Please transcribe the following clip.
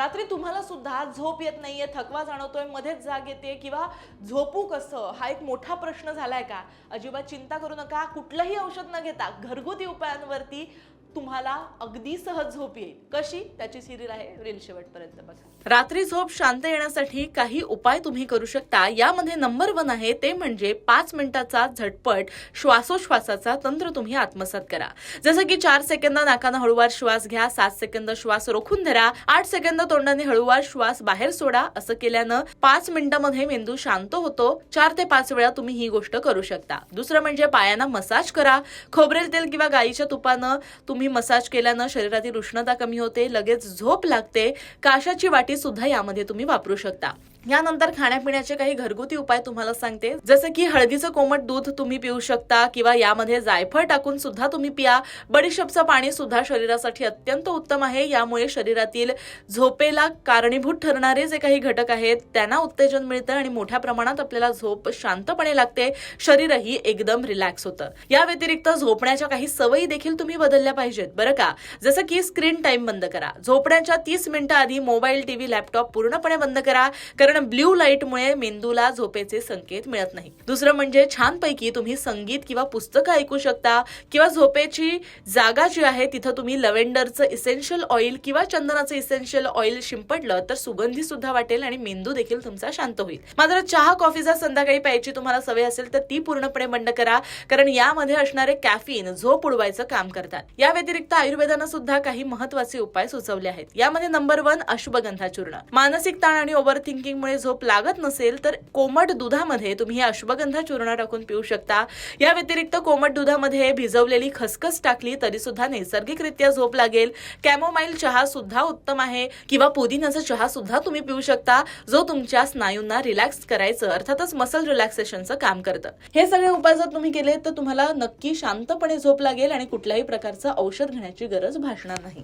रात्री तुम्हाला सुद्धा झोप येत नाहीये, थकवा जाणवतोय, मध्येच जाग येते किंवा झोपू कसं हा एक मोठा प्रश्न झालाय का? अजिबात चिंता करू नका. कुठलंही औषध न घेता घरगुती उपायांवरती तुम्हाला अगदी सहज झोप येईल. कशी? त्याची सिरीज आहे, रील शेवटपर्यंत बघा. रात्री झोप शांत येण्यासाठी काही उपाय तुम्ही करू शकता. यामध्ये नंबर 1 आहे ते म्हणजे 5 मिनिटाचा झटपट श्वासोश्वासाचा तंत्र तुम्ही आत्मसात करा. जसं की 4 सेकंद नाकानं हळूवार श्वास घ्या, 7 सेकंद श्वास रोखून धरा, 8 सेकंद तोंडाने हळूवार श्वास बाहेर सोडा. असं केल्यानं 5 मिनिटांमध्ये मेंदू शांत होतो. 4 ते 5 वेळा तुम्ही ही गोष्ट करू शकता. दुसरं म्हणजे पायांना मसाज करा. खोबरेल तेल किंवा गाईच्या तुपानं तुम्ही मसाज केल्यानं शरीरातील उष्णता कमी होते, लगेच झोप लागते. काशाची वाटी सुद्धा यामध्ये तुम्ही वापरू शकता. यानंतर खाण्यापिण्याचे काही घरगुती उपाय तुम्हाला सांगते. जसं की हळदीचं कोमट दूध तुम्ही पिऊ शकता किंवा यामध्ये जायफळ टाकून सुद्धा तुम्ही पिया. बडीशेपचं पाणी सुद्धा शरीरासाठी अत्यंत उत्तम आहे. यामुळे शरीरातील झोपेला कारणीभूत ठरणारे जे काही घटक आहेत त्यांना उत्तेजन मिळतं आणि मोठ्या प्रमाणात आपल्याला झोप शांतपणे लागते. शरीरही एकदम रिलॅक्स होतं. या व्यतिरिक्त झोपण्याच्या काही सवयी देखील तुम्ही बदलल्या पाहिजेत बरं का. जसं की स्क्रीन टाइम बंद करा. झोपण्याच्या 30 मिनिटं आधी मोबाईल, टीव्ही, लॅपटॉप पूर्णपणे बंद करा, कारण ब्ल्यू लाईटमुळे मेंदूला झोपेचे संकेत मिळत नाही. दुसरं म्हणजे छानपैकी तुम्ही संगीत किंवा पुस्तकं ऐकू शकता किंवा झोपेची जागा जी आहे तिथं तुम्ही लव्हेंडरचं इसेन्शियल ऑइल किंवा चंदनाचं इसेन्शियल ऑइल शिंपडलं तर सुगंधी सुद्धा वाटेल आणि मेंदू देखील तुमचा शांत होईल. मात्र चहा कॉफीचा संध्याकाळी प्यायची तुम्हाला सवय असेल तर ती पूर्णपणे बंद करा, कारण यामध्ये असणारे कॅफीन झोप उडवायचं काम करतात. या व्यतिरिक्त आयुर्वेदानं सुद्धा काही महत्त्वाचे उपाय सुचवले आहेत. यामध्ये नंबर 1 अश्वगंधा चूर्ण. मानसिक ताण आणि ओव्हर थिंकिंगमुळे झोप लागत नसेल तर कोमट दुधामध्ये तुम्ही हे अश्वगंधा चूर्ण टाकून पिऊ शकता. या व्यतिरिक्त कोमट दुधामध्ये भिजवलेली खसखस टाकली तरी सुद्धा नैसर्गिकरित्या झोप लागेल. कॅमोमाईल चहा सुद्धा उत्तम आहे किंवा पुदिन्याचा चहा सुद्धा तुम्ही पिऊ शकता, जो तुमच्या स्नायूंना रिलॅक्स करायचं अर्थातच मसल रिलॅक्सेशनचं काम करतं. हे सगळे उपाय जर तुम्ही केले तर तुम्हाला नक्की शांतपणे झोप लागेल आणि कुठल्याही प्रकारचं औषध घेण्याची गरज भासणार नाही.